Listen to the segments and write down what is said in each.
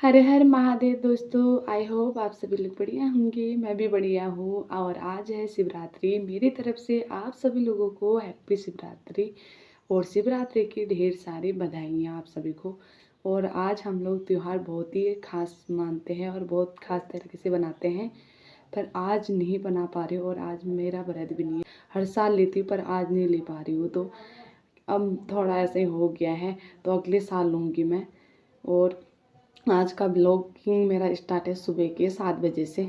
हर हर महादेव दोस्तों। I hope आप सभी लोग बढ़िया होंगे। मैं भी बढ़िया हूँ। और आज है शिवरात्रि। मेरी तरफ से आप सभी लोगों को हैप्पी शिवरात्रि और शिवरात्रि की ढेर सारी बधाइयाँ आप सभी को। और आज हम लोग त्यौहार बहुत ही खास मानते हैं और बहुत खास तरीके से बनाते हैं, पर आज नहीं बना पा रही हूँ। और आज मेरा व्रत भी नहीं है। हर साल लेती हूँ पर आज नहीं ले पा रही हूँ, तो अब थोड़ा ऐसे ही हो गया है, तो अगले साल लूँगी मैं। और आज का ब्लॉगिंग मेरा स्टार्ट है सुबह के 7 बजे से।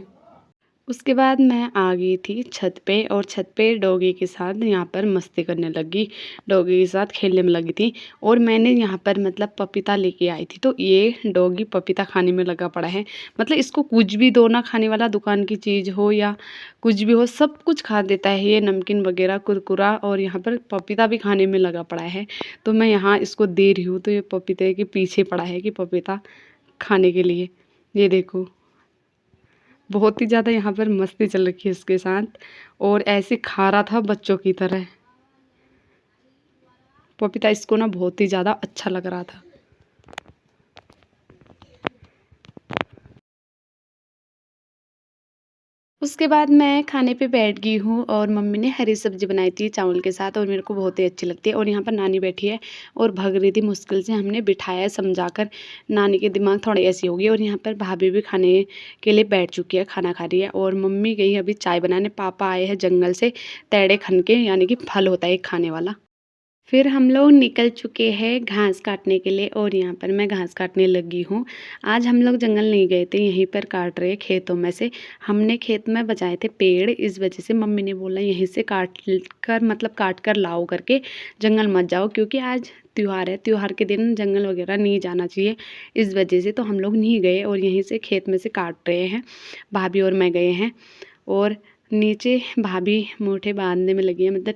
उसके बाद मैं आ गई थी छत पे, और छत पे डॉगी के साथ यहाँ पर मस्ती करने लगी, डॉगी के साथ खेलने में लगी थी। और मैंने यहाँ पर मतलब पपीता लेके आई थी, तो ये डॉगी पपीता खाने में लगा पड़ा है। मतलब इसको कुछ भी दो ना खाने वाला, दुकान की चीज़ हो या कुछ भी हो, सब कुछ खा देता है ये, नमकीन वगैरह कुरकुरा। और यहाँ पर पपीता भी खाने में लगा पड़ा है। तो मैं यहाँ इसको दे रही हूँ, तो ये पपीते के पीछे पड़ा है कि पपीता खाने के लिए। ये देखो, बहुत ही ज़्यादा यहाँ पर मस्ती चल रखी है इसके साथ, और ऐसे खा रहा था बच्चों की तरह पपीता। इसको ना बहुत ही ज़्यादा अच्छा लग रहा था। उसके बाद मैं खाने पे बैठ गई हूँ, और मम्मी ने हरी सब्जी बनाई थी चावल के साथ, और मेरे को बहुत ही अच्छी लगती है। और यहाँ पर नानी बैठी है और भग रही थी, मुश्किल से हमने बिठाया है समझाकर। नानी के दिमाग थोड़ी ऐसी होगी। और यहाँ पर भाभी भी खाने के लिए बैठ चुकी है, खाना खा रही है। और मम्मी गई अभी चाय बनाने। पापा आए हैं जंगल से तेड़े खन के, यानी कि फल होता है एक खाने वाला। फिर हम लोग निकल चुके हैं घास काटने के लिए, और यहाँ पर मैं घास काटने लगी हूँ। आज हम लोग जंगल नहीं गए थे, यहीं पर काट रहे खेतों में से। हमने खेत में बचाए थे पेड़, इस वजह से मम्मी ने बोला यहीं से काट कर, मतलब काट कर लाओ करके, जंगल मत जाओ, क्योंकि आज त्यौहार है, त्यौहार के दिन जंगल वगैरह नहीं जाना चाहिए। इस वजह से तो हम लोग नहीं गए, और यहीं से खेत में से काट रहे हैं। भाभी और मैं गए हैं, और नीचे भाभी मूठे बांधने में लगी है, मतलब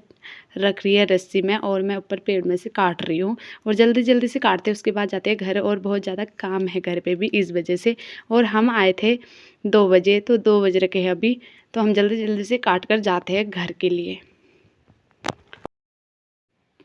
रख रही है रस्सी में, और मैं ऊपर पेड़ में से काट रही हूँ। और जल्दी जल्दी से काटते उसके बाद जाते हैं घर, और बहुत ज़्यादा काम है घर पे भी इस वजह से। और हम आए थे 2 बजे, तो 2 बज रखे हैं अभी, तो हम जल्दी जल्दी से काट कर जाते हैं घर के लिए।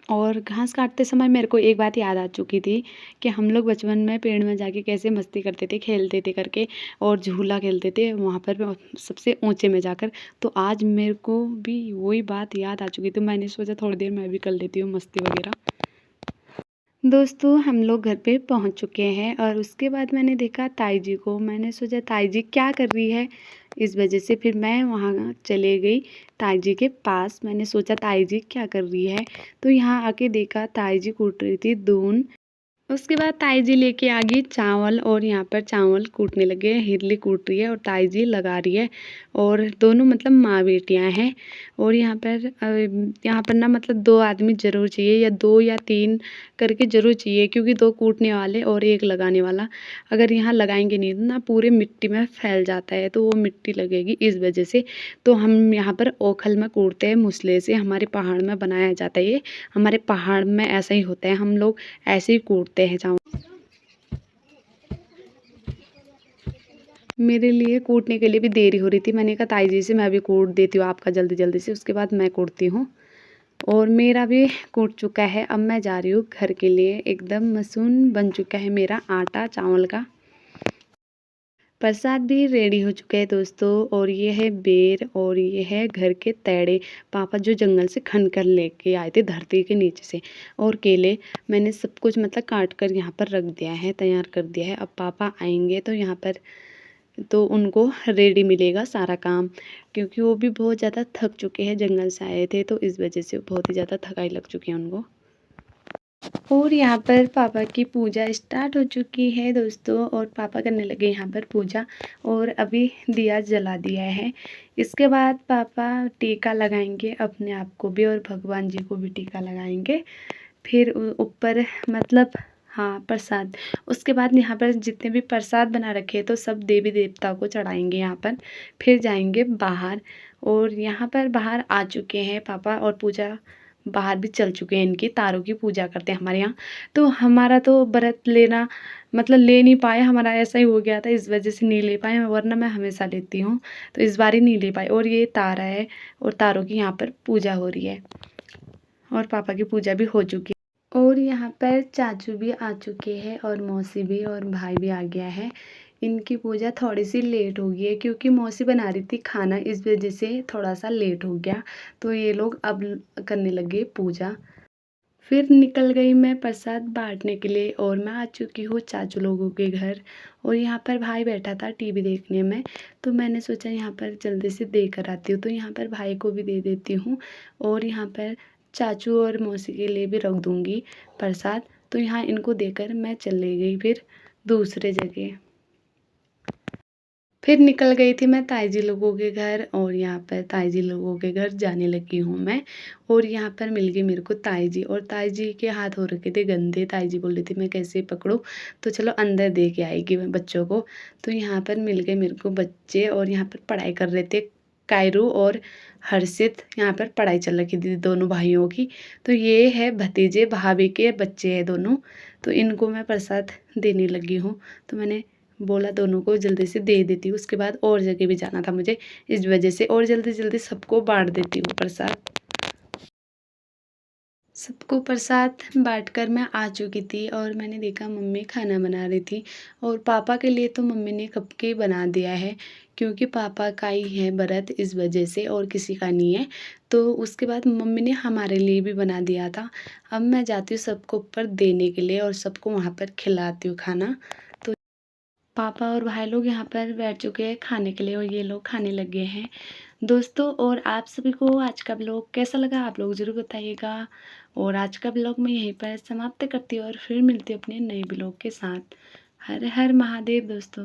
और घास काटते समय मेरे को एक बात याद आ चुकी थी कि हम लोग बचपन में पेड़ में जाके कैसे मस्ती करते थे, खेलते थे करके, और झूला खेलते थे वहाँ पर सबसे ऊंचे में जाकर। तो आज मेरे को भी वही बात याद आ चुकी, तो मैंने सोचा थोड़ी देर मैं भी कर लेती हूँ मस्ती वगैरह। दोस्तों हम लोग घर पे पहुंच चुके हैं, और उसके बाद मैंने देखा ताई जी को। मैंने सोचा ताई जी क्या कर रही है, इस वजह से फिर मैं वहाँ चले गई ताई जी के पास। मैंने सोचा ताई जी क्या कर रही है, तो यहाँ आके देखा ताई जी कूट रही थी दून। उसके बाद ताई जी लेके आ गई चावल, और यहाँ पर चावल कूटने लगे। हिरली कूट रही है और ताई जी लगा रही है, और दोनों मतलब माँ बेटियाँ हैं। और यहाँ पर ना मतलब 2 आदमी ज़रूर चाहिए, या 2 या 3 करके ज़रूर चाहिए, क्योंकि 2 कूटने वाले और 1 लगाने वाला। अगर यहाँ लगाएंगे नहीं तो ना पूरे मिट्टी में फैल जाता है, तो वो मिट्टी लगेगी इस वजह से। तो हम यहाँ पर ओखल में कूटते हैं, मुसले से। हमारे पहाड़ में बनाया जाता है ये, हमारे पहाड़ में ऐसा ही होता है, हम लोग ऐसे ही कूटते हैं चावल। मेरे लिए कूटने के लिए भी देरी हो रही थी। मैंने कहा ताई जी से मैं भी कूट देती हूँ आपका जल्दी जल्दी से, उसके बाद मैं कूटती हूँ। और मेरा भी कूट चुका है। अब मैं जा रही हूँ घर के लिए। एकदम मसून बन चुका है मेरा आटा चावल का। प्रसाद भी रेडी हो चुका है दोस्तों, और ये है बेर, और ये है घर के तेड़े, पापा जो जंगल से खन कर लेके आए थे धरती के नीचे से। और केले मैंने सब कुछ मतलब काट कर यहाँ पर रख दिया है, तैयार कर दिया है। अब पापा आएंगे तो यहाँ पर तो उनको रेडी मिलेगा सारा काम, क्योंकि वो भी बहुत ज़्यादा थक चुके हैं, जंगल से आए थे, तो इस वजह से बहुत ही ज़्यादा थकाई लग चुकी है उनको। और यहाँ पर पापा की पूजा स्टार्ट हो चुकी है दोस्तों, और पापा करने लगे यहाँ पर पूजा, और अभी दिया जला दिया है। इसके बाद पापा टीका लगाएंगे अपने आप को भी, और भगवान जी को भी टीका लगाएंगे। फिर ऊपर मतलब हाँ प्रसाद। उसके बाद यहाँ पर जितने भी प्रसाद बना रखे हैं तो सब देवी देवता को चढ़ाएंगे यहाँ पर। फिर जाएंगे बाहर, और यहाँ पर बाहर आ चुके हैं पापा, और पूजा बाहर भी चल चुके हैं। इनकी तारों की पूजा करते हैं हमारे यहाँ। तो हमारा तो व्रत लेना मतलब ले नहीं पाए, हमारा ऐसा ही हो गया था, इस वजह से नहीं ले पाए, वरना मैं हमेशा लेती हूँ, तो इस बार ही नहीं ले पाए। और ये तारा है, और तारों की यहाँ पर पूजा हो रही है, और पापा की पूजा भी हो चुकी है। और यहाँ पर चाचू भी आ चुके हैं और मौसी भी और भाई भी आ गया है। इनकी पूजा थोड़ी सी लेट हो गई है क्योंकि मौसी बना रही थी खाना, इस वजह से थोड़ा सा लेट हो गया। तो ये लोग अब करने लगे पूजा। फिर निकल गई मैं प्रसाद बांटने के लिए और मैं आ चुकी हूँ चाचू लोगों के घर। और यहाँ पर भाई बैठा था टीवी देखने में, तो मैंने सोचा यहाँ पर जल्दी से दे कर आती हूँ, तो यहाँ पर भाई को भी दे देती हूँ और यहाँ पर चाचू और मौसी के लिए भी रख दूँगी प्रसाद। तो यहाँ इनको देकर मैं चली गई फिर दूसरे जगह। फिर निकल गई थी मैं ताई जी लोगों के घर और यहाँ पर ताई जी लोगों के घर जाने लगी हूँ मैं। और यहाँ पर मिल गई मेरे को ताई जी, और ताई जी के हाथ हो रखे थे गंदे। ताई जी बोल रही थी मैं कैसे पकड़ूँ, तो चलो अंदर दे के आएगी मैं बच्चों को। तो यहाँ पर मिल गए मेरे को बच्चे और यहाँ पर पढ़ाई कर रहे थे। कायरू और हर्षित यहाँ पर पढ़ाई चल रही थी दोनों भाइयों की। तो ये है भतीजे भाभी के बच्चे हैं दोनों। तो इनको मैं प्रसाद देने लगी हूँ। तो मैंने बोला दोनों को जल्दी से दे देती हूँ, उसके बाद और जगह भी जाना था मुझे, इस वजह से और जल्दी जल्दी सबको बांट देती हूँ प्रसाद। सबको प्रसाद बांटकर मैं आ चुकी थी और मैंने देखा मम्मी खाना बना रही थी। और पापा के लिए तो मम्मी ने कब के ही बना दिया है, क्योंकि पापा का ही है व्रत इस वजह से, और किसी का नहीं है। तो उसके बाद मम्मी ने हमारे लिए भी बना दिया था। अब मैं जाती हूँ सबको ऊपर देने के लिए और सबको वहाँ पर खिलाती हूँ खाना। तो पापा और भाई लोग यहाँ पर बैठ चुके हैं खाने के लिए और ये लोग खाने लगे हैं दोस्तों। और आप सभी को आज का ब्लॉग कैसा लगा आप लोग ज़रूर बताइएगा। और आज का ब्लॉग मैं यहीं पर समाप्त करती हूँ और फिर मिलती हूँ अपने नए ब्लॉग के साथ। हर हर महादेव दोस्तों।